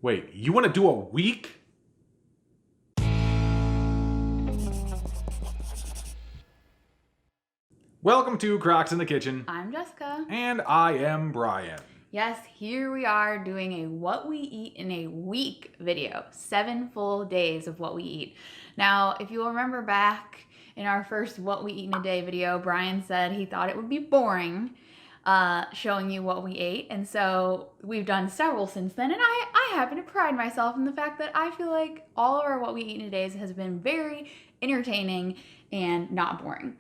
Wait, you want to do a week? Welcome to Crocs in the Kitchen. I'm Jessica. And I am Brian. Yes, here we are doing a what we eat in a week video. 7 full days of what we eat. Now, if you'll remember back in our first what we eat in a day video, Brian said he thought it would be boring showing you what we ate. And so we've done several since then. And I happen to pride myself in the fact that I feel like all of our what we eat in a days has been very entertaining and not boring.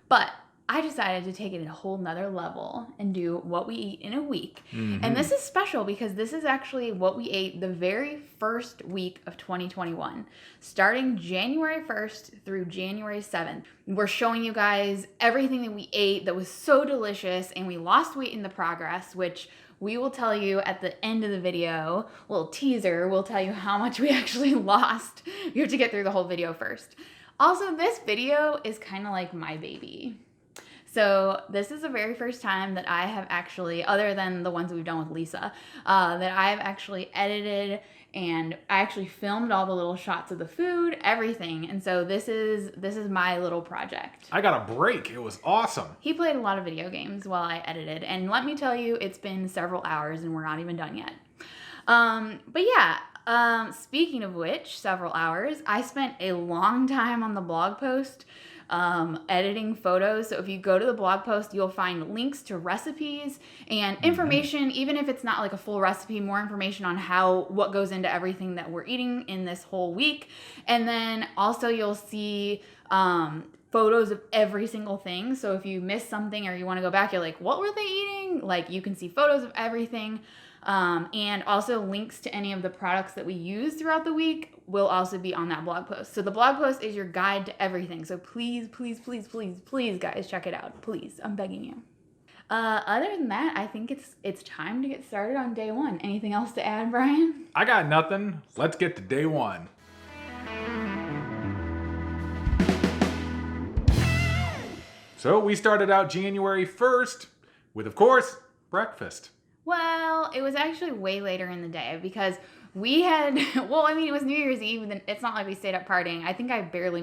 But I decided to take it a whole nother level and do what we eat in a week. Mm-hmm. And this is special because this is actually what we ate the very first week of 2021, starting January 1st through January 7th. We're showing you guys everything that we ate that was so delicious, and we lost weight in the progress, which we will tell you at the end of the video. A little teaser, we'll tell you how much we actually lost. You have to get through the whole video first. Also, this video is kind of like my baby. So this is the very first time that I have actually, other than the ones we've done with Lisa, that I've actually edited, and I actually filmed all the little shots of the food, everything. And so this is my little project. I got a break. It was awesome. He played a lot of video games while I edited, and let me tell you, it's been several hours and we're not even done yet. But yeah, speaking of which, several hours, I spent a long time on the blog post editing photos. So if you go to the blog post, you'll find links to recipes and information, even if it's not like a full recipe, more information on what goes into everything that we're eating in this whole week. And then also you'll see photos of every single thing. So if you miss something or you want to go back, you're like, what were they eating? Like, you can see photos of everything. And also links to any of the products that we use throughout the week will also be on that blog post. So the blog post is your guide to everything. So please, please, please, please, please, guys, check it out. Please, I'm begging you. Other than that, I think it's time to get started on day one. Anything else to add, Brian? I got nothing. Let's get to day one. So we started out January 1st with, of course, breakfast. Well, it was actually way later in the day because we had, well, I mean, it was New Year's Eve. And it's not like we stayed up partying. I think I barely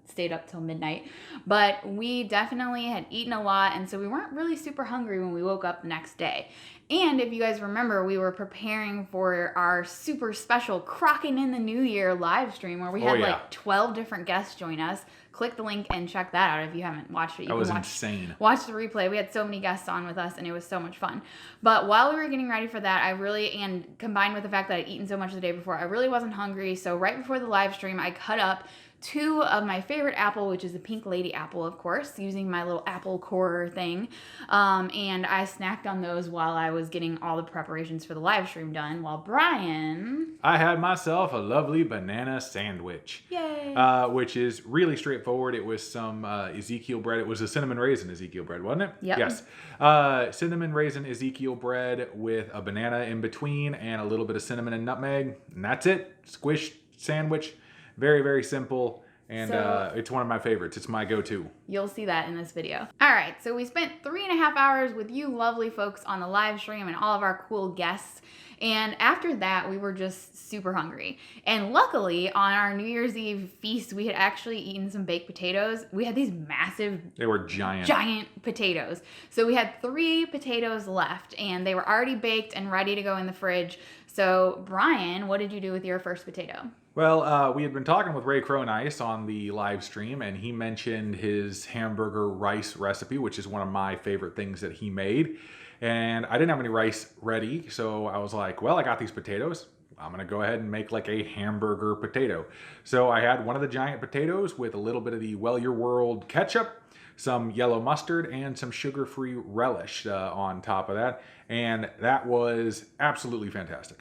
stayed up till midnight. But we definitely had eaten a lot. And so we weren't really super hungry when we woke up the next day. And if you guys remember, we were preparing for our super special Crockin' in the New Year live stream where we had like 12 different guests join us. Click the link and check that out if you haven't watched it. That was insane. Watch the replay. We had so many guests on with us, and it was so much fun. But while we were getting ready for that, and combined with the fact that I'd eaten so much the day before, I really wasn't hungry. So right before the live stream, I cut up 2 of my favorite apple, which is the Pink Lady apple, of course, using my little apple core thing. And I snacked on those while I was getting all the preparations for the live stream done, while Brian... I had myself a lovely banana sandwich. Yay! Which is really straightforward. It was some Ezekiel bread. It was a cinnamon raisin Ezekiel bread, wasn't it? Yep. Yes. Cinnamon raisin Ezekiel bread with a banana in between and a little bit of cinnamon and nutmeg. And that's it. Squished sandwich. Very, very simple, and it's one of my favorites. It's my go-to. You'll see that in this video. All right, so we spent 3.5 hours with you lovely folks on the live stream and all of our cool guests. And after that, we were just super hungry. And luckily, on our New Year's Eve feast, we had actually eaten some baked potatoes. We had these massive... They were giant. Giant potatoes. So we had 3 potatoes left, and they were already baked and ready to go in the fridge. So, Brian, what did you do with your first potato? Well, we had been talking with Ray Cronice on the live stream, and he mentioned his hamburger rice recipe, which is one of my favorite things that he made. And I didn't have any rice ready, so I was like, well, I got these potatoes. I'm going to go ahead and make like a hamburger potato. So I had one of the giant potatoes with a little bit of the Well Your World ketchup, some yellow mustard, and some sugar-free relish on top of that. And that was absolutely fantastic.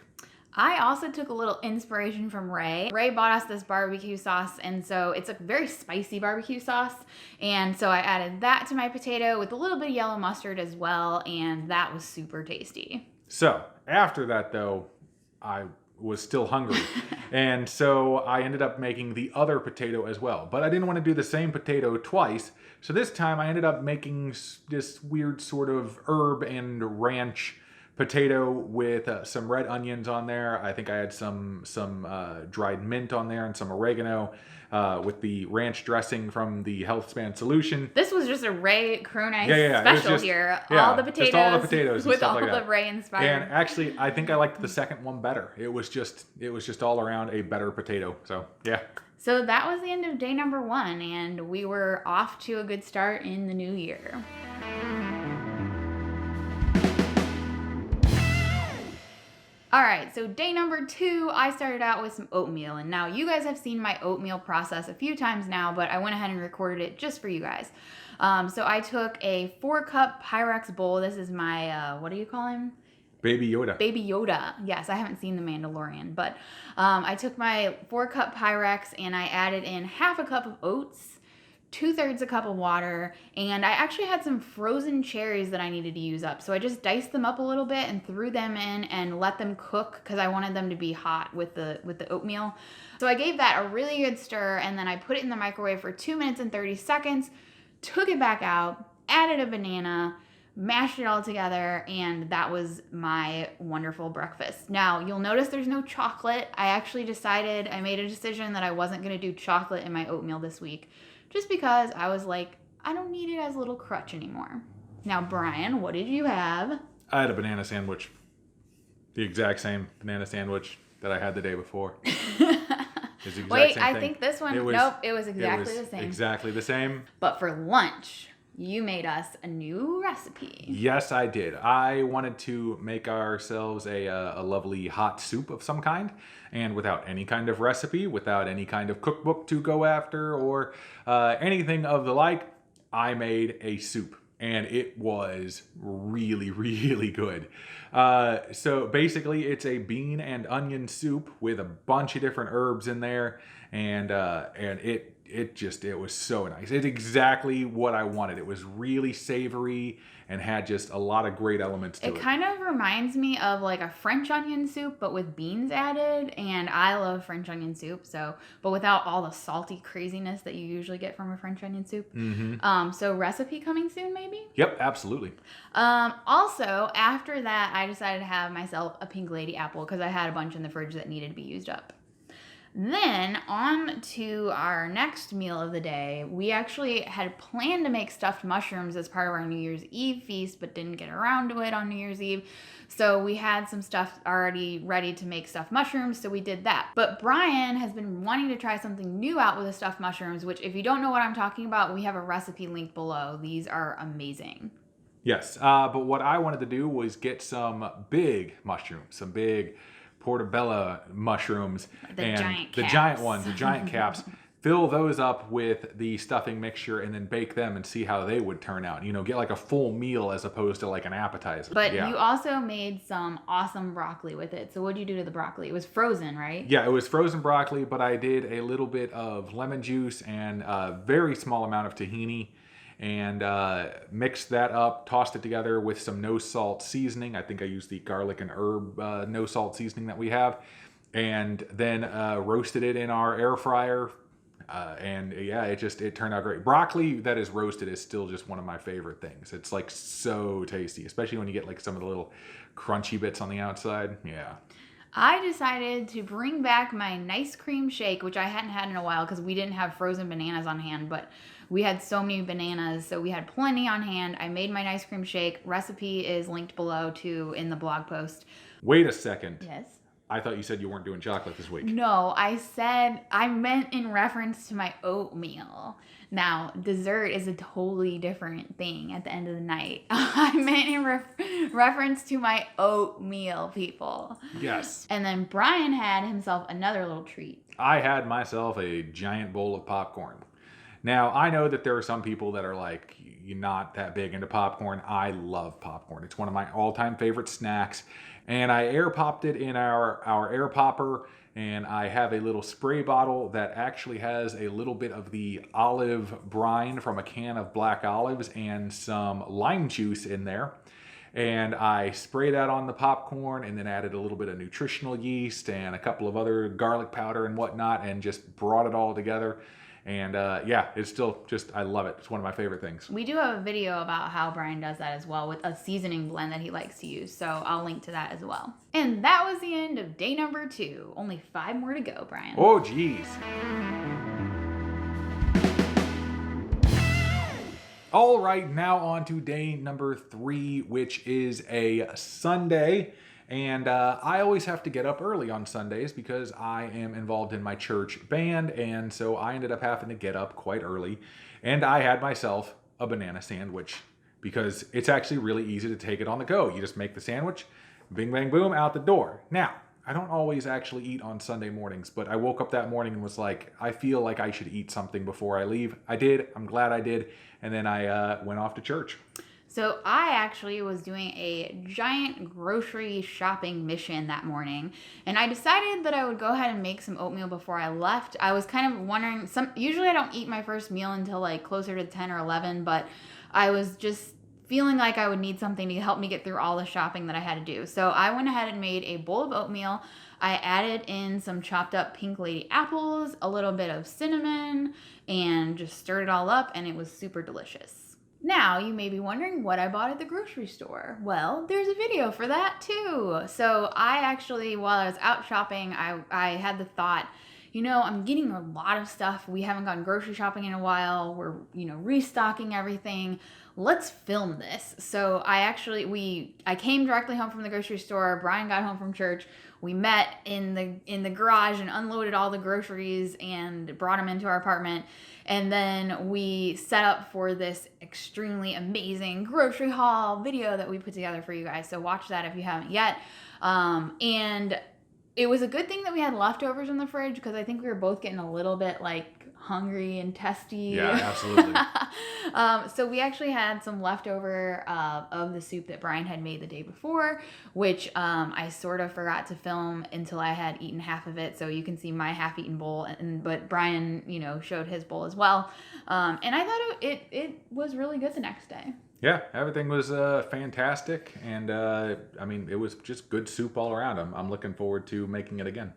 I also took a little inspiration from Ray. Ray bought us this barbecue sauce, and so it's a very spicy barbecue sauce. And so I added that to my potato with a little bit of yellow mustard as well, and that was super tasty. So after that, though, I was still hungry. And so I ended up making the other potato as well. But I didn't want to do the same potato twice. So this time I ended up making this weird sort of herb and ranch potato with some red onions on there. I think I had some dried mint on there and some oregano with the ranch dressing from the Health Span Solution. This was just a Ray Cronice Yeah, it was special just- here. yeah, all the potatoes, just all the potatoes and with stuff all like the that. Ray inspired. And actually, I think I liked the second one better. It was just all around a better potato. So yeah. So that was the end of day number 1, and we were off to a good start in the new year. All right, so day number 2, I started out with some oatmeal. And now you guys have seen my oatmeal process a few times now, but I went ahead and recorded it just for you guys. So I took a 4-cup Pyrex bowl. This is my, what do you call him? Baby Yoda. Baby Yoda. Yes, I haven't seen The Mandalorian, but I took my 4-cup Pyrex and I added in half a cup of oats, 2/3 a cup of water, and I actually had some frozen cherries that I needed to use up. So I just diced them up a little bit and threw them in and let them cook because I wanted them to be hot with the oatmeal. So I gave that a really good stir, and then I put it in the microwave for 2 minutes and 30 seconds, took it back out, added a banana, mashed it all together, and that was my wonderful breakfast. Now, you'll notice there's no chocolate. I made a decision that I wasn't going to do chocolate in my oatmeal this week, just because I was like, I don't need it as a little crutch anymore. Now, Brian, what did you have? I had a banana sandwich. The exact same banana sandwich that I had the day before. It's the exact Wait, same I thing. think this one, It it was exactly the same. Exactly the same. But for lunch, you made us a new recipe. Yes, I did. I wanted to make ourselves a lovely hot soup of some kind, and without any kind of recipe, without any kind of cookbook to go after, or anything of the like, I made a soup, and it was really, really good. So basically, it's a bean and onion soup with a bunch of different herbs in there, and it was so nice. It's exactly what I wanted. It was really savory and had just a lot of great elements to it. It kind of reminds me of like a French onion soup, but with beans added. And I love French onion soup, but without all the salty craziness that you usually get from a French onion soup. Mm-hmm. So recipe coming soon, maybe? Yep, absolutely. Also, after that, I decided to have myself a pink lady apple because I had a bunch in the fridge that needed to be used up. Then on to our next meal of the day. We actually had planned to make stuffed mushrooms as part of our New Year's Eve feast, but didn't get around to it on New Year's Eve. So we had some stuff already ready to make stuffed mushrooms, so we did that. But Brian has been wanting to try something new out with the stuffed mushrooms, which if you don't know what I'm talking about, we have a recipe linked below. These are amazing. Yes, but what I wanted to do was get some big mushrooms, some big Portobello mushrooms, The and giant the caps. giant ones, the giant caps. Fill those up with the stuffing mixture and then bake them and see how they would turn out. You know, get like a full meal as opposed to like an appetizer. But yeah. you also made some awesome broccoli with it. So what did you do to the broccoli? It was frozen, right? Yeah, it was frozen broccoli, but I did a little bit of lemon juice and a very small amount of tahini, and mixed that up, tossed it together with some no salt seasoning. I think I used the garlic and herb no salt seasoning that we have, and then roasted it in our air fryer. And yeah, it turned out great. Broccoli that is roasted is still just one of my favorite things. It's like so tasty, especially when you get like some of the little crunchy bits on the outside. Yeah. I decided to bring back my nice cream shake, which I hadn't had in a while because we didn't have frozen bananas on hand, but we had so many bananas, so we had plenty on hand. I made my nice cream shake. Recipe is linked below too in the blog post. Wait a second. Yes. I thought you said you weren't doing chocolate this week. No, I meant in reference to my oatmeal. Now, dessert is a totally different thing at the end of the night. I meant in reference to my oatmeal, people. Yes. And then Brian had himself another little treat. I had myself a giant bowl of popcorn. Now, I know that there are some people that are like, you're not that big into popcorn. I love popcorn. It's one of my all-time favorite snacks. And I air popped it in our air popper, and I have a little spray bottle that actually has a little bit of the olive brine from a can of black olives and some lime juice in there. And I spray that on the popcorn and then added a little bit of nutritional yeast and a couple of other garlic powder and whatnot and just brought it all together. And yeah, it's still just, I love it. It's one of my favorite things. We do have a video about how Brian does that as well with a seasoning blend that he likes to use. So I'll link to that as well. And that was the end of day number 2. Only 5 more to go, Brian. Oh, geez. All right, now on to day number 3, which is a Sunday. And I always have to get up early on Sundays because I am involved in my church band. And so I ended up having to get up quite early. And I had myself a banana sandwich because it's actually really easy to take it on the go. You just make the sandwich, bing, bang, boom, out the door. Now, I don't always actually eat on Sunday mornings, but I woke up that morning and was like, I feel like I should eat something before I leave. I did. I'm glad I did. And then I went off to church. So I actually was doing a giant grocery shopping mission that morning, and I decided that I would go ahead and make some oatmeal before I left. I was kind of wondering, usually I don't eat my first meal until like closer to 10 or 11, but I was just feeling like I would need something to help me get through all the shopping that I had to do. So I went ahead and made a bowl of oatmeal. I added in some chopped up pink lady apples, a little bit of cinnamon, and just stirred it all up, and it was super delicious. Now, you may be wondering what I bought at the grocery store. Well, there's a video for that too. So I actually, while I was out shopping, I had the thought, I'm getting a lot of stuff. We haven't gone grocery shopping in a while. We're, restocking everything. Let's film this. So I came directly home from the grocery store. Brian got home from church. We met in the garage and unloaded all the groceries and brought them into our apartment. And then we set up for this extremely amazing grocery haul video that we put together for you guys. So watch that if you haven't yet. And it was a good thing that we had leftovers in the fridge because I think we were both getting a little bit hungry and testy. Yeah, absolutely. So we actually had some leftover of the soup that Brian had made the day before, which I sort of forgot to film until I had eaten half of it. So you can see my half-eaten bowl, but Brian, showed his bowl as well. And I thought it was really good the next day. Yeah, everything was fantastic. And it was just good soup all around. I'm looking forward to making it again.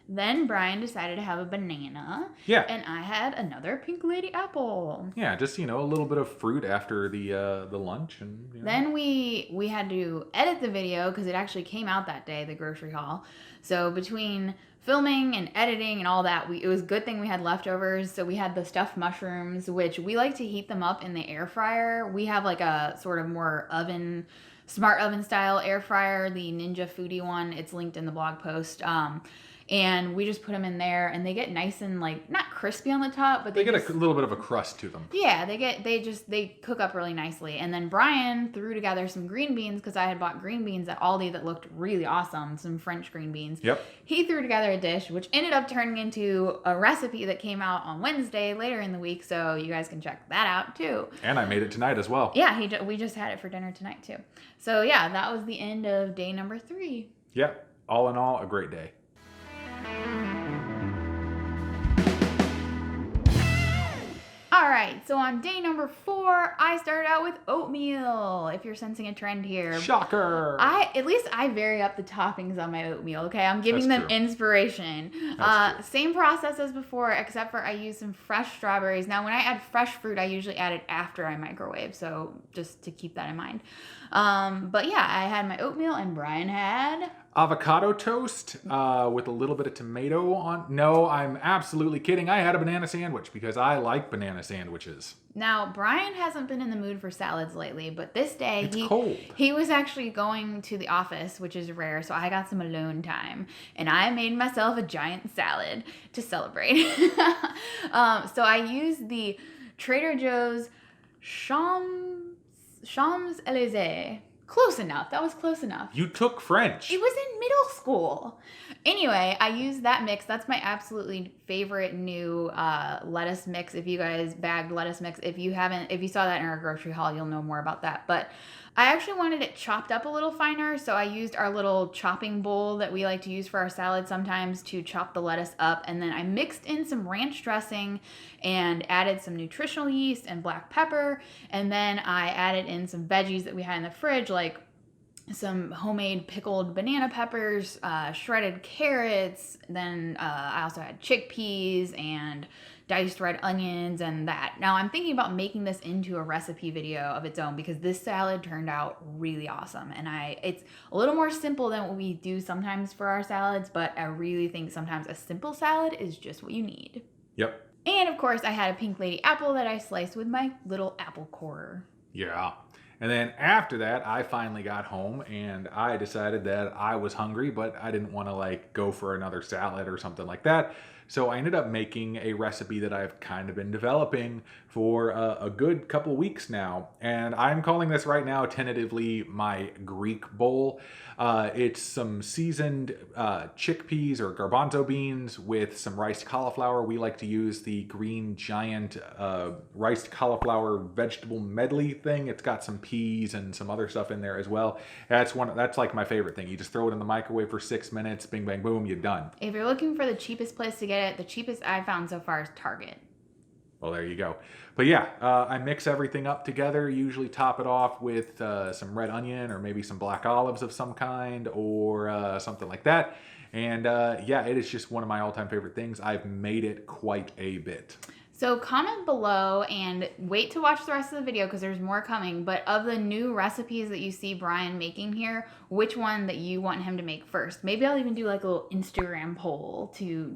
Then Brian decided to have a banana. Yeah. And I had another pink lady apple. Yeah, just, a little bit of fruit after the lunch. And Then we had to edit the video because it actually came out that day, the grocery haul. So between filming and editing and all that, it was a good thing we had leftovers. So we had the stuffed mushrooms, which we like to heat them up in the air fryer. We have a sort of more smart oven style air fryer, the Ninja Foodie one. It's linked in the blog post. And we just put them in there, and they get nice and not crispy on the top, but they get a little bit of a crust to them. Yeah, they cook up really nicely. And then Brian threw together some green beans because I had bought green beans at Aldi that looked really awesome, some French green beans. Yep. He threw together a dish, which ended up turning into a recipe that came out on Wednesday later in the week, so you guys can check that out too. And I made it tonight as well. Yeah, we just had it for dinner tonight too. So yeah, that was the end of day number 3. Yep. All in all, a great day. All right, so on day number 4, I started out with oatmeal, if you're sensing a trend here. Shocker! At least I vary up the toppings on my oatmeal, okay? I'm giving them inspiration. Same process as before, except for I use some fresh strawberries. Now, when I add fresh fruit, I usually add it after I microwave, so just to keep that in mind. But yeah, I had my oatmeal, and Brian had avocado toast with a little bit of tomato on. No, I'm absolutely kidding. I had a banana sandwich because I like banana sandwiches. Now, Brian hasn't been in the mood for salads lately, but this day cold. He was actually going to the office, which is rare, so I got some alone time, and I made myself a giant salad to celebrate. So I used the Trader Joe's Champs-Élysées. Close enough. That was close enough. You took French. It was in middle school. Anyway, I used that mix. That's my absolutely favorite new lettuce mix. If you guys bagged lettuce mix, if you saw that in our grocery haul, you'll know more about that. But I actually wanted it chopped up a little finer, so I used our little chopping bowl that we like to use for our salad sometimes to chop the lettuce up. And then I mixed in some ranch dressing and added some nutritional yeast and black pepper. And then I added in some veggies that we had in the fridge, like some homemade pickled banana peppers, shredded carrots. Then I also had chickpeas and diced red onions and that. Now I'm thinking about making this into a recipe video of its own because this salad turned out really awesome. And it's a little more simple than what we do sometimes for our salads, but I really think sometimes a simple salad is just what you need. Yep. And of course I had a pink lady apple that I sliced with my little apple corer. Yeah. And then after that, I finally got home and I decided that I was hungry, but I didn't want to like go for another salad or something like that. So I ended up making a recipe that I've kind of been developing for a good couple weeks now. And I'm calling this right now tentatively my Greek bowl. It's some seasoned chickpeas or garbanzo beans with some riced cauliflower. We like to use the Green Giant riced cauliflower vegetable medley thing. It's got some peas and some other stuff in there as well. That's like my favorite thing. You just throw it in the microwave for 6 minutes, bing, bang, boom, you're done. If you're looking for the cheapest place to get it, the cheapest I've found so far is Target. Well, there you go. But yeah, I mix everything up together, usually top it off with some red onion or maybe some black olives of some kind or something like that. And yeah, it is just one of my all-time favorite things. I've made it quite a bit. So comment below and wait to watch the rest of the video because there's more coming. But of the new recipes that you see Brian making here, which one that you want him to make first? Maybe I'll even do like a little Instagram poll to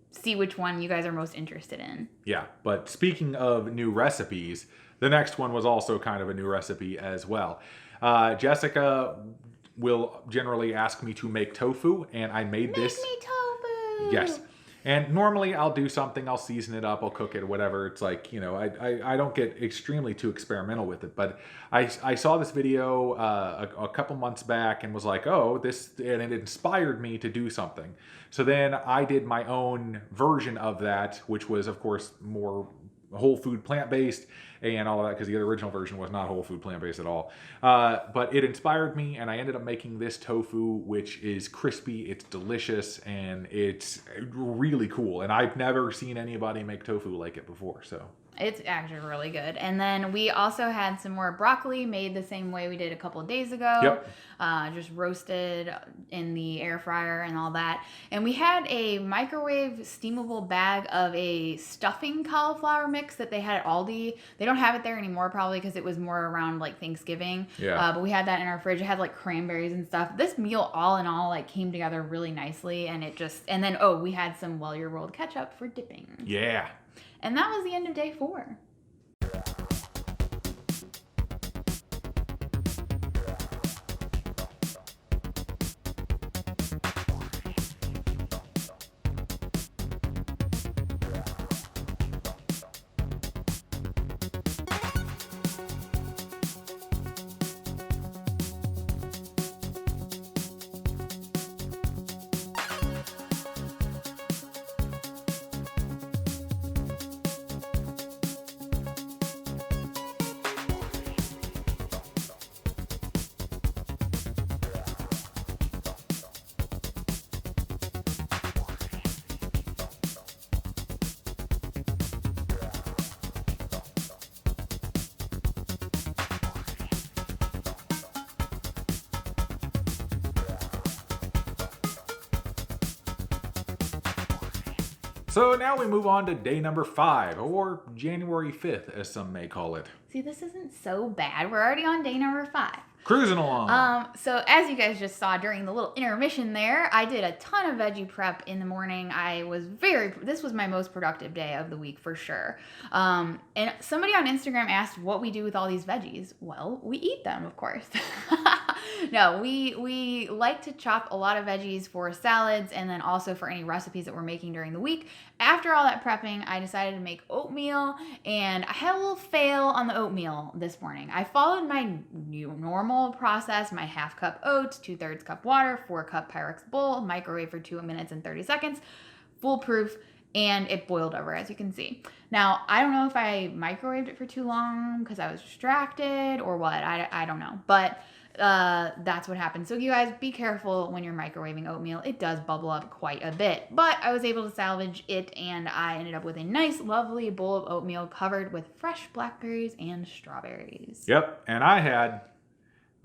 see which one you guys are most interested in. Yeah, but speaking of new recipes, the next one was also kind of a new recipe as well. Jessica will generally ask me to make tofu, and I made this. Make me tofu! Yes. And normally I'll do something, I'll season it up, I'll cook it, or whatever. It's like, you know, I don't get extremely too experimental with it. But I saw this video a couple months back and was like, oh, and it inspired me to do something. So then I did my own version of that, which was, of course, more whole food plant-based and all of that, because the original version was not whole food plant-based at all. But it inspired me, and I ended up making this tofu, which is crispy, it's delicious, and it's really cool. And I've never seen anybody make tofu like it before, so. It's actually really good. And then we also had some more broccoli made the same way we did a couple of days ago. Yep. Just roasted in the air fryer and all that. And we had a microwave steamable bag of a stuffing cauliflower mix that they had at Aldi. They don't have it there anymore probably because it was more around like Thanksgiving. Yeah. But we had that in our fridge. It had like cranberries and stuff. This meal all in all like came together really nicely. And and then, we had some well-your-rolled ketchup for dipping. Yeah. And that was the end of day 4. So now we move on to day number 5, or January 5th, as some may call it. See, this isn't so bad. We're already on day number 5. Cruising along. So as you guys just saw during the little intermission there, I did a ton of veggie prep in the morning. This was my most productive day of the week for sure. And somebody on Instagram asked what we do with all these veggies. Well, we eat them, of course. No, we like to chop a lot of veggies for salads and then also for any recipes that we're making during the week. After all that prepping, I decided to make oatmeal, and I had a little fail on the oatmeal this morning. I followed my normal process, my 1/2 cup oats, 2/3 cup water, 4 cup Pyrex bowl, microwave for 2 minutes and 30 seconds, foolproof, and it boiled over, as you can see. Now, I don't know if I microwaved it for too long because I was distracted or what, I don't know, but that's what happened. So you guys be careful when you're microwaving oatmeal. It does bubble up quite a bit, but I was able to salvage it and I ended up with a nice, lovely bowl of oatmeal covered with fresh blackberries and strawberries. Yep, and I had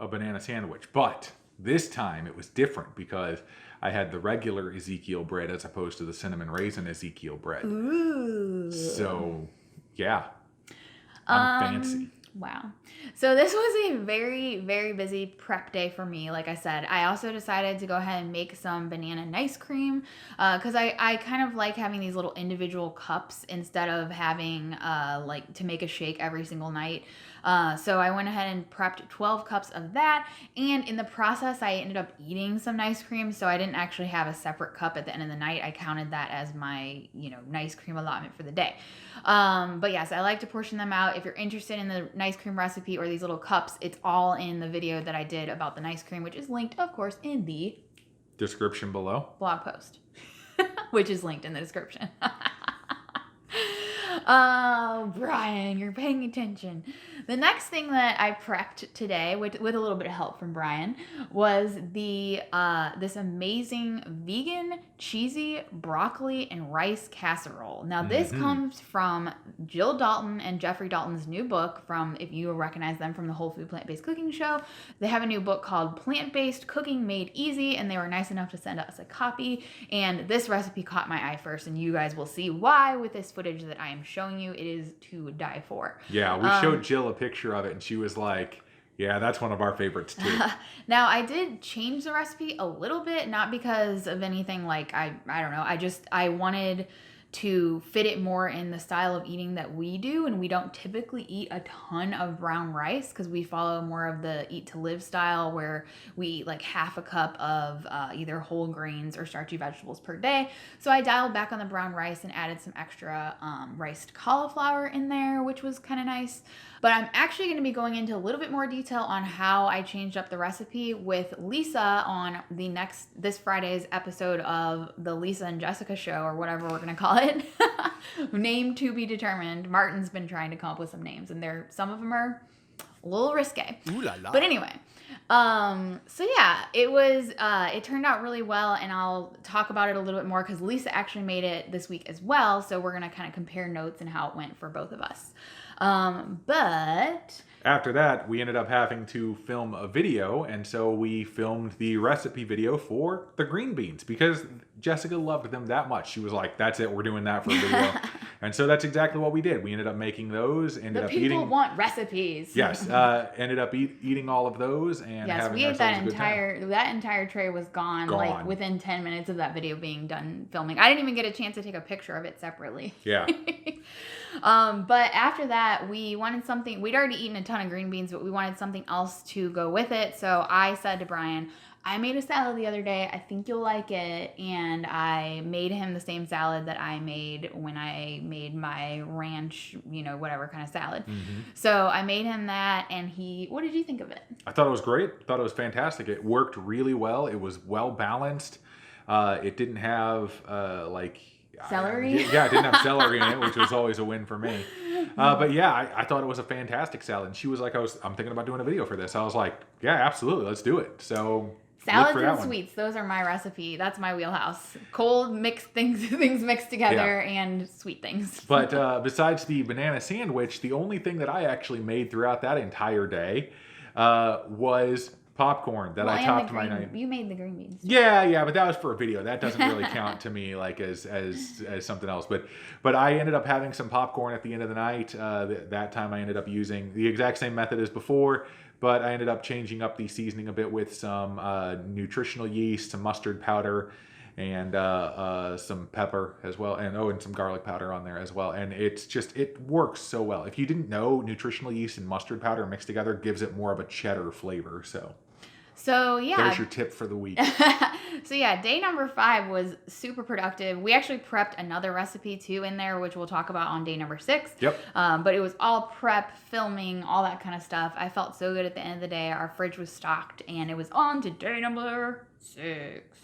a banana sandwich. But this time it was different because I had the regular Ezekiel bread as opposed to the cinnamon raisin Ezekiel bread. Ooh. So, yeah. I'm fancy. Wow. So this was a very, very busy prep day for me. Like I said, I also decided to go ahead and make some banana nice cream because I kind of like having these little individual cups instead of having like to make a shake every single night. So I went ahead and prepped 12 cups of that. And in the process, I ended up eating some nice cream. So I didn't actually have a separate cup at the end of the night. I counted that as my, nice cream allotment for the day. But yes, I like to portion them out. If you're interested in the nice cream recipe or these little cups, it's all in the video that I did about the nice cream, which is linked, of course, in the description below. Blog post, which is linked in the description. Oh, Brian, you're paying attention. The next thing that I prepped today, with a little bit of help from Brian, was this amazing vegan cheesy broccoli and rice casserole. Now, this comes from Jill Dalton and Jeffrey Dalton's new book from, if you recognize them from the Whole Food Plant-Based Cooking Show. They have a new book called Plant-Based Cooking Made Easy, and they were nice enough to send us a copy. And this recipe caught my eye first, and you guys will see why with this footage that I am showing you. It is to die for. Yeah, we showed Jill a picture of it, and she was like, yeah, that's one of our favorites too. Now, I did change the recipe a little bit, not because of anything like, I don't know. I wanted to fit it more in the style of eating that we do, and we don't typically eat a ton of brown rice because we follow more of the eat to live style where we eat like half a cup of either whole grains or starchy vegetables per day. So I dialed back on the brown rice and added some extra riced cauliflower in there, which was kind of nice. But I'm actually going to be going into a little bit more detail on how I changed up the recipe with Lisa on this Friday's episode of the Lisa and Jessica show, or whatever we're going to call it. Name to be determined. Martin's been trying to come up with some names, and some of them are a little risque. Ooh la la. But anyway, so yeah, it turned out really well, and I'll talk about it a little bit more because Lisa actually made it this week as well. So we're going to kind of compare notes and how it went for both of us. But after that, we ended up having to film a video, and so we filmed the recipe video for the green beans because Jessica loved them that much. She was like, that's it, we're doing that for a video. And so that's exactly what we did. We ended up making those, the people want recipes. Yes, ended up eating all of those and having we ate that entire tray was gone like within 10 minutes of that video being done filming. I didn't even get a chance to take a picture of it separately. Yeah. But after that, we wanted something. We'd already eaten a ton of green beans, but we wanted something else to go with it. So I said to Brian, I made a salad the other day. I think you'll like it. And I made him the same salad that I made when I made my ranch, whatever kind of salad. Mm-hmm. So I made him that, and what did you think of it? I thought it was great. I thought it was fantastic. It worked really well. It was well balanced. It didn't have celery? It didn't have celery in it, which was always a win for me. But yeah, I thought it was a fantastic salad. And she was like, I'm thinking about doing a video for this. I was like, yeah, absolutely, let's do it. So salads and sweets, those are my recipe. That's my wheelhouse. Cold mixed things mixed together, and sweet things. But besides the banana sandwich, the only thing that I actually made throughout that entire day was popcorn that I topped my night. You made the green beans. Yeah, but that was for a video. That doesn't really count to me like as something else. But I ended up having some popcorn at the end of the night. That time I ended up using the exact same method as before, but I ended up changing up the seasoning a bit with some nutritional yeast, some mustard powder, and some pepper as well, and some garlic powder on there as well. And it works so well. If you didn't know, nutritional yeast and mustard powder mixed together gives it more of a cheddar flavor. So yeah, there's your tip for the week. So yeah, day number 5 was super productive. We actually prepped another recipe too in there, which we'll talk about on day number 6. Yep. But it was all prep, filming, all that kind of stuff. I felt so good at the end of the day. Our fridge was stocked, and it was on to day number 6.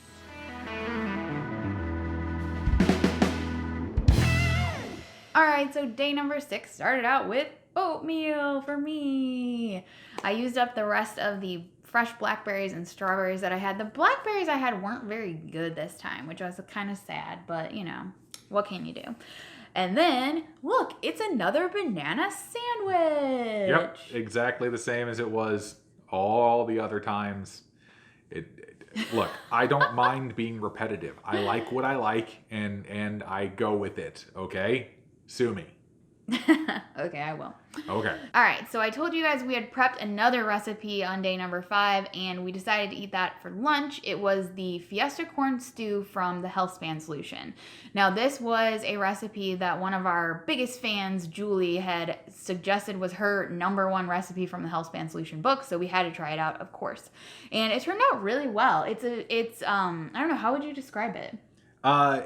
All right, so day number 6 started out with oatmeal for me. I used up the rest of the fresh blackberries and strawberries that I had. The blackberries I had weren't very good this time, which was kind of sad, but what can you do? And then, look, it's another banana sandwich. Yep, exactly the same as it was All the other times, look, I don't mind being repetitive. I like what I like, and I go with it, okay? Sue me. Okay, I will. Okay. All right, so I told you guys we had prepped another recipe on day number 5, and we decided to eat that for lunch. It was the Fiesta corn stew from the Healthspan Solution. Now, this was a recipe that one of our biggest fans, Julie, had suggested was her #1 recipe from the Healthspan Solution book, so we had to try it out, of course. And it turned out really well. It's I don't know, how would you describe it?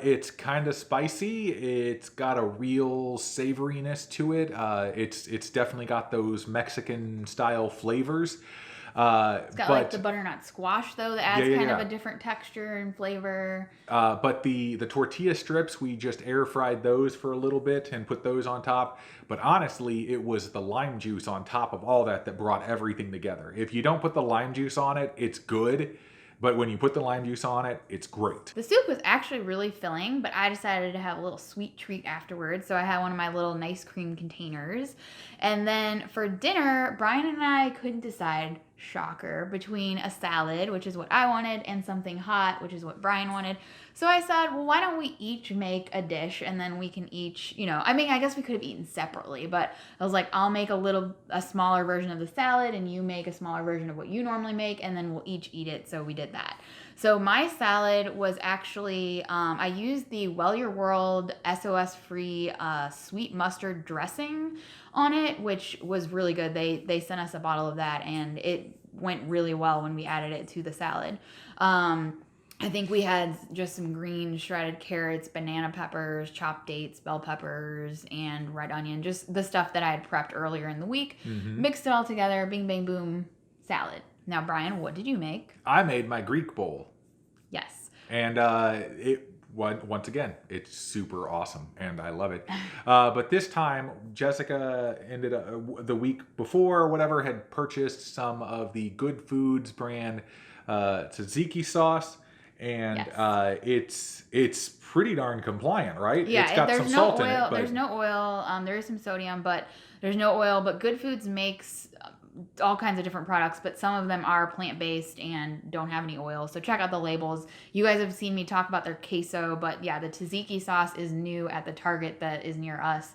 It's kind of spicy. It's got a real savoriness to it. It's definitely got those Mexican style flavors. It's got like the butternut squash though that adds kind of a different texture and flavor. But the tortilla strips, we just air fried those for a little bit and put those on top. But honestly, it was the lime juice on top of all that brought everything together. If you don't put the lime juice on it, it's good. But when you put the lime juice on it, it's great. The soup was actually really filling, but I decided to have a little sweet treat afterwards. So I had one of my little nice cream containers. And then for dinner, Brian and I couldn't decide, shocker, between a salad, which is what I wanted, and something hot, which is what Brian wanted. So I said, well, why don't we each make a dish and then we can each, I mean, I guess we could have eaten separately, but I was like, I'll make a smaller version of the salad and you make a smaller version of what you normally make, and then we'll each eat it. So we did that. So my salad was actually, I used the Well Your World SOS-free sweet mustard dressing on it, which was really good. They sent us a bottle of that, and it went really well when we added it to the salad. I think we had just some green shredded carrots, banana peppers, chopped dates, bell peppers, and red onion. Just the stuff that I had prepped earlier in the week. Mm-hmm. Mixed it all together, bing, bang, boom, salad. Now, Brian, what did you make? I made my Greek bowl. Yes. And once again, it's super awesome, and I love it. But this time, Jessica ended up, the week before or whatever, had purchased some of the Good Foods brand tzatziki sauce. And yes. It's pretty darn compliant, right? Yeah, it's got there's some no salt oil. in it. But there's no oil. There is some sodium, but there's no oil. But Good Foods makes all kinds of different products, but some of them are plant-based and don't have any oil. So check out the labels. You guys have seen me talk about their queso, but yeah, the tzatziki sauce is new at the Target that is near us.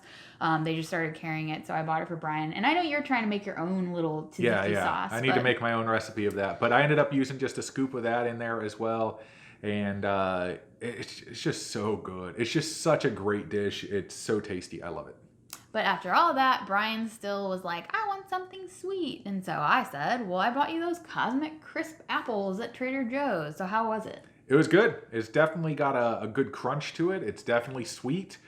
They just started carrying it, so I bought it for Brian. And I know you're trying to make your own little tzatziki sauce. I need to make my own recipe of that. But I ended up using just a scoop of that in there as well. And it's just so good. It's just such a great dish. It's so tasty. I love it. But after all that, Brian still was like, I want something sweet. And so I said, well, I bought you those Cosmic Crisp apples at Trader Joe's. So how was it? It was good. It's definitely got a good crunch to it. It's definitely sweet.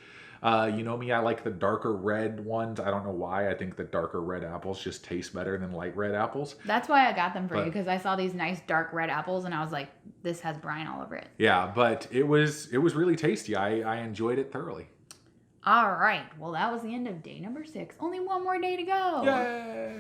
You know me, I like the darker red ones. I don't know why. I think the darker red apples just taste better than light red apples. That's why I got them for you, because I saw these nice dark red apples and I was like, this has Brian all over it. Yeah, but it was really tasty. I enjoyed it thoroughly. All right. Well, that was the end of day number 6. Only one more day to go. Yay!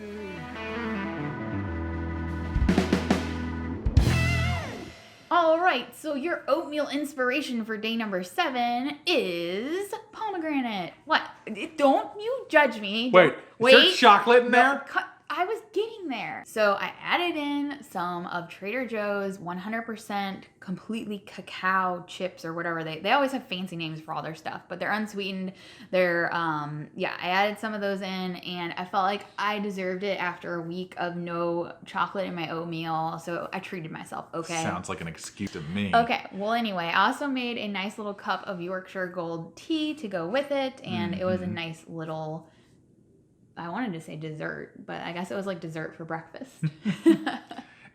All right, so your oatmeal inspiration for day number 7 is pomegranate. What? Don't you judge me. Wait, is there chocolate in there? I was getting there. So I added in some of Trader Joe's 100% completely cacao chips or whatever. They always have fancy names for all their stuff, but they're unsweetened. They're, I added some of those in, and I felt like I deserved it after a week of no chocolate in my oatmeal. So I treated myself, okay? Sounds like an excuse to me. Okay, well anyway, I also made a nice little cup of Yorkshire Gold tea to go with it, and it was a nice little, I wanted to say dessert, but I guess it was like dessert for breakfast.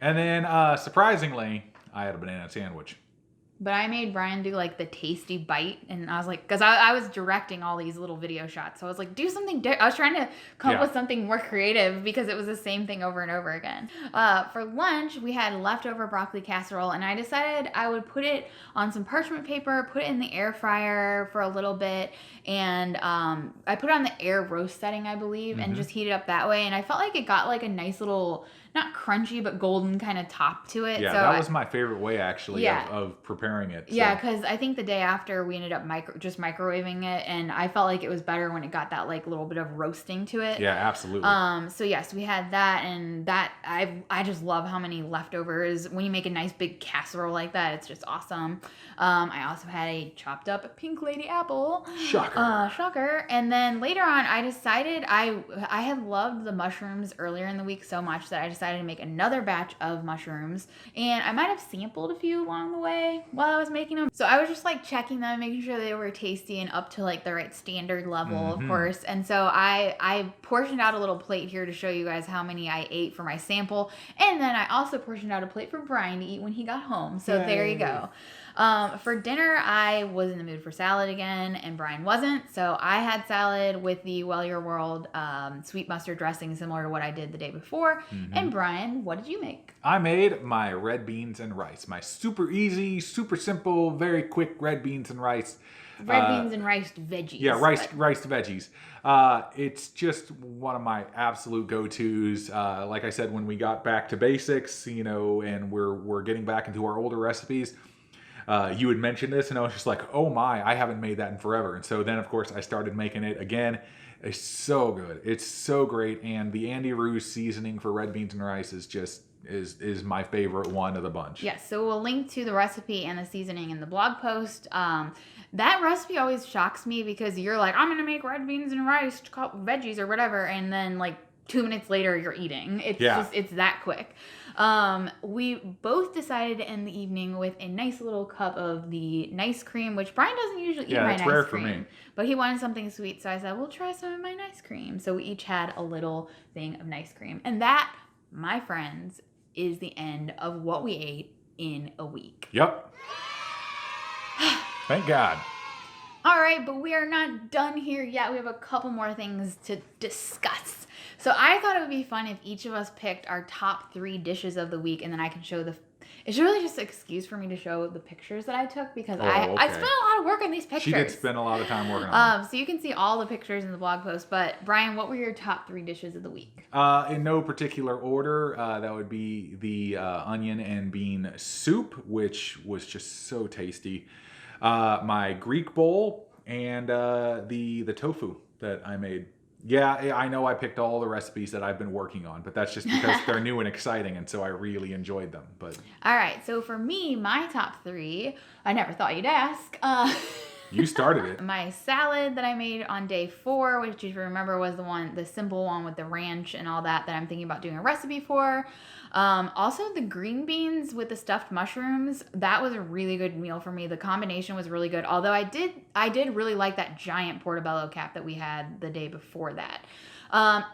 And then, surprisingly, I had a banana sandwich. But I made Brian do like the tasty bite, and I was like, because I was directing all these little video shots, so I was like, do something different. I was trying to come up with something more creative because it was the same thing over and over again. For lunch, we had leftover broccoli casserole, and I decided I would put it on some parchment paper, put it in the air fryer for a little bit, and I put it on the air roast setting, I believe, and just heat it up that way. And I felt like it got like a nice little not crunchy, but golden kind of top to it. Yeah, so that was my favorite way actually Yeah. of preparing it. So. Yeah, because I think the day after we ended up just microwaving it, and I felt like it was better when it got that like little bit of roasting to it. Yeah, absolutely. So yes, we had that, and that I just love how many leftovers when you make a nice big casserole like that. It's just awesome. I also had a chopped up pink lady apple. Shocker. And then later on, I decided I had loved the mushrooms earlier in the week so much that I decided to make another batch of mushrooms, and I might have sampled a few along the way while I was making them. So I was just like checking them, making sure they were tasty and up to like the right standard level, of course. And so I portioned out a little plate here to show you guys how many I ate for my sample, and then I also portioned out a plate for Brian to eat when he got home. So there you go. For dinner, I was in the mood for salad again, and Brian wasn't. So I had salad with the Well Your World sweet mustard dressing, similar to what I did the day before. And Brian, what did you make? I made my red beans and rice. My super easy, super simple, very quick red beans and rice. Red beans and riced veggies. Yeah, riced veggies. It's just one of my absolute go-tos. Like I said, when we got back to basics, and we're getting back into our older recipes, you had mentioned this, and I was just like, oh my, I haven't made that in forever. And so then, of course, I started making it again. It's so good. It's so great. And the Andy Roos seasoning for red beans and rice is my favorite one of the bunch. Yes, so we'll link to the recipe and the seasoning in the blog post. That recipe always shocks me because you're like, I'm going to make red beans and rice, veggies or whatever, and then like 2 minutes later you're eating. It's that quick. We both decided to end the evening with a nice little cup of the nice cream, which Brian doesn't usually eat my nice rare cream. For me. But he wanted something sweet, so I said, we'll try some of my nice cream. So we each had a little thing of nice cream. And that, my friends, is the end of what we ate in a week. Yep. Thank God. All right, but we are not done here yet. We have a couple more things to discuss. So I thought it would be fun if each of us picked our top 3 dishes of the week, and then I can show it's really just an excuse for me to show the pictures that I took because I spent a lot of work on these pictures. She did spend a lot of time working on them. So you can see all the pictures in the blog post. But Brian, what were your top 3 dishes of the week? In no particular order, that would be the onion and bean soup, which was just so tasty. My Greek bowl and the tofu that I made. Yeah, I know I picked all the recipes that I've been working on, but that's just because they're new and exciting, and so I really enjoyed them. But all right, so for me, my top 3, I never thought you'd ask. You started it. My salad that I made on day 4, which if you remember was the simple one with the ranch and all that I'm thinking about doing a recipe for. Also the green beans with the stuffed mushrooms, that was a really good meal for me. The combination was really good. Although I did really like that giant portobello cap that we had the day before that.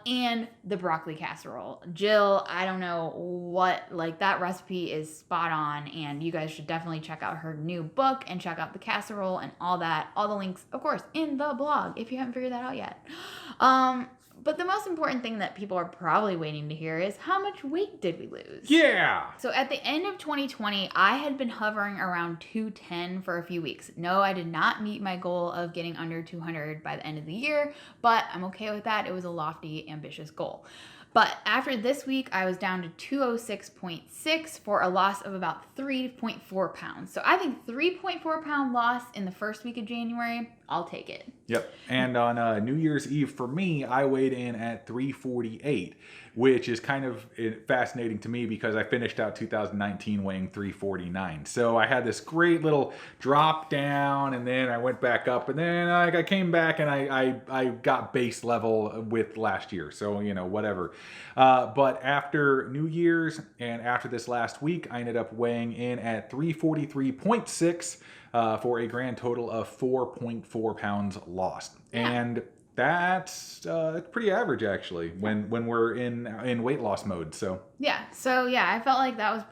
And the broccoli casserole. Jill, I don't know that recipe is spot on, and you guys should definitely check out her new book and check out the casserole and all that. All the links, of course, in the blog if you haven't figured that out yet. But the most important thing that people are probably waiting to hear is how much weight did we lose? Yeah! So at the end of 2020, I had been hovering around 210 for a few weeks. No, I did not meet my goal of getting under 200 by the end of the year, but I'm okay with that. It was a lofty, ambitious goal. But after this week, I was down to 206.6 for a loss of about 3.4 pounds. So I think 3.4 pound loss in the first week of January, I'll take it. Yep. And on New Year's Eve for me, I weighed in at 348, which is kind of fascinating to me because I finished out 2019 weighing 349. So I had this great little drop down, and then I went back up, and then I came back and I got base level with last year. So, whatever. But after New Year's and after this last week, I ended up weighing in at 343.6 for a grand total of 4.4 pounds lost. Yeah. And that's pretty average actually when we're in weight loss mode. So I felt like that was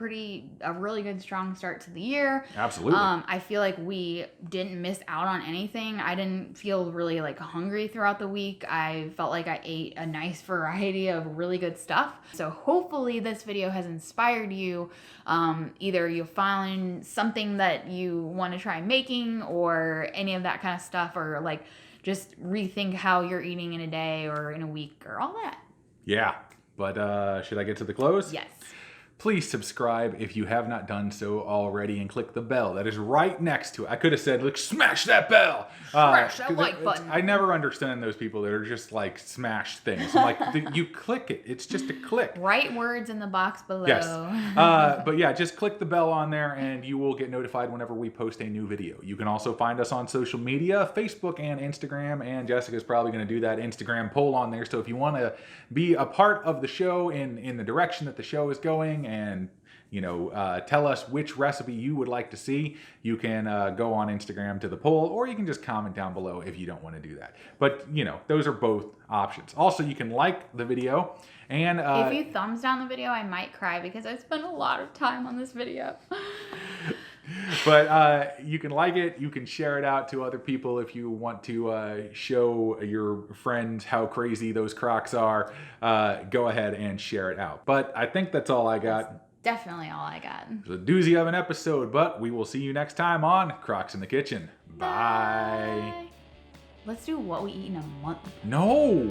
a really good strong start to the year. Absolutely. I feel like we didn't miss out on anything. I didn't feel really hungry throughout the week. I felt like I ate a nice variety of really good stuff. So hopefully this video has inspired you. Either you find something that you want to try making or any of that kind of stuff, or just rethink how you're eating in a day or in a week or all that. Yeah. But should I get to the close? Yes. Please subscribe if you have not done so already and click the bell that is right next to it. I could have said, like, smash that bell. Smash that like button. I never understand those people that are just like smash things. I'm like, you click it. It's just a click. Write words in the box below. Yes. But yeah, just click the bell on there and you will get notified whenever we post a new video. You can also find us on social media, Facebook and Instagram. And Jessica's probably going to do that Instagram poll on there. So if you want to be a part of the show in the direction that the show is going, and tell us which recipe you would like to see, you can go on Instagram to the poll, or you can just comment down below if you don't want to do that. But those are both options. Also, you can like the video, and if you thumbs down the video, I might cry because I spent a lot of time on this video. But you can like it, you can share it out to other people if you want to show your friends how crazy those Crocs are. Go ahead and share it out. But I think that's all I got. That's definitely all I got. It's a doozy of an episode, but we will see you next time on Crocs in the Kitchen. Bye. Let's do what we eat in a month. No.